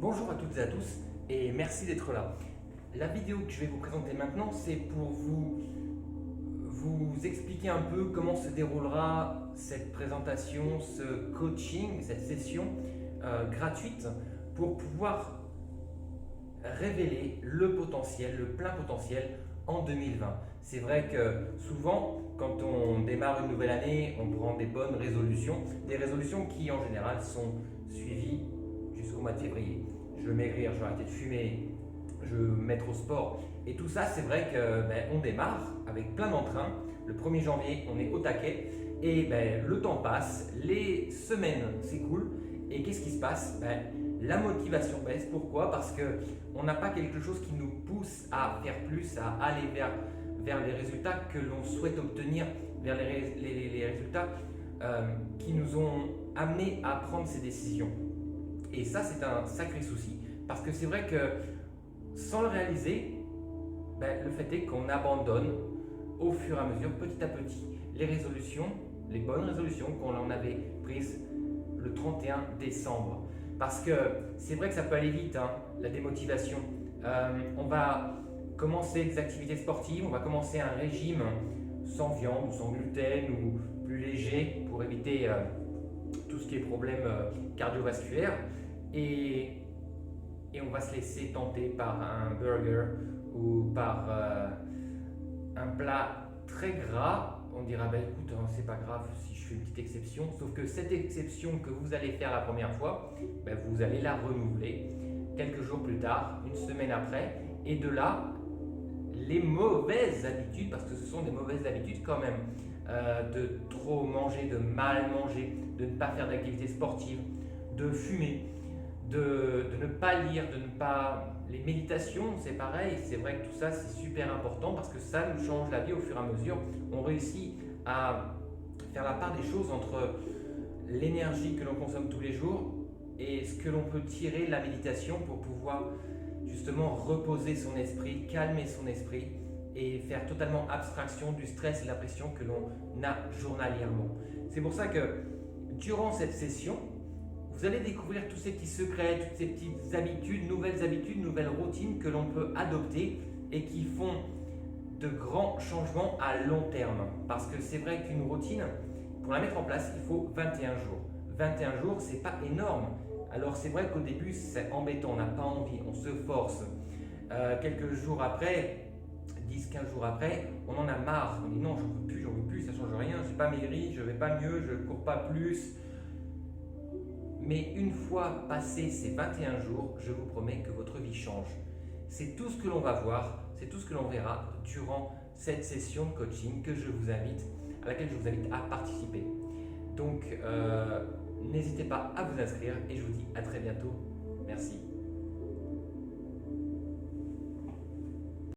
Bonjour à toutes et à tous et merci d'être là. La vidéo que je vais vous présenter maintenant, c'est pour vous expliquer un peu comment se déroulera cette présentation, ce coaching, cette session gratuite pour pouvoir révéler le potentiel, le plein potentiel en 2020. C'est vrai que souvent, quand on démarre une nouvelle année, on prend des bonnes résolutions, des résolutions qui en général sont suivies jusqu'au mois de février. Je veux maigrir, je veux arrêter de fumer, je veux me mettre au sport. Et tout ça, c'est vrai qu'on démarre avec plein d'entrain. Le 1er janvier, on est au taquet et le temps passe, les semaines s'écoulent et qu'est-ce qui se passe? La motivation baisse. Pourquoi? Parce qu'on n'a pas quelque chose qui nous pousse à faire plus, à aller vers les résultats que l'on souhaite obtenir, vers les résultats qui nous ont amenés à prendre ces décisions. Et ça, c'est un sacré souci. Parce que c'est vrai que sans le réaliser, le fait est qu'on abandonne au fur et à mesure, petit à petit, les résolutions, les bonnes résolutions qu'on en avait prises le 31 décembre. Parce que c'est vrai que ça peut aller vite, hein, la démotivation. On va commencer des activités sportives, on va commencer un régime sans viande ou sans gluten ou plus léger pour éviter tout ce qui est problème cardiovasculaire. Et on va se laisser tenter par un burger ou par un plat très gras. On dira, écoute, hein, c'est pas grave si je fais une petite exception. Sauf que cette exception que vous allez faire la première fois, vous allez la renouveler quelques jours plus tard, une semaine après. Et de là, les mauvaises habitudes, parce que ce sont des mauvaises habitudes quand même, de trop manger, de mal manger, de ne pas faire d'activité sportive, de fumer, de ne pas lire, de ne pas... Les méditations, c'est pareil, c'est vrai que tout ça, c'est super important parce que ça nous change la vie au fur et à mesure. On réussit à faire la part des choses entre l'énergie que l'on consomme tous les jours et ce que l'on peut tirer de la méditation pour pouvoir justement reposer son esprit, calmer son esprit et faire totalement abstraction du stress et de la pression que l'on a journalièrement. C'est pour ça que durant cette session, vous allez découvrir tous ces petits secrets, toutes ces petites habitudes, nouvelles routines que l'on peut adopter et qui font de grands changements à long terme. Parce que c'est vrai qu'une routine, pour la mettre en place, il faut 21 jours. 21 jours, c'est pas énorme. Alors c'est vrai qu'au début, c'est embêtant, on n'a pas envie, on se force. Quelques jours après, 10-15 jours après, on en a marre. On dit non, j'en veux plus, ça ne change rien, j'ai pas maigri, je vais pas mieux, je ne cours pas plus. Mais une fois passé ces 21 jours, je vous promets que votre vie change. C'est tout ce que l'on va voir, c'est tout ce que l'on verra durant cette session de coaching à laquelle je vous invite à participer. Donc, n'hésitez pas à vous inscrire et je vous dis à très bientôt. Merci.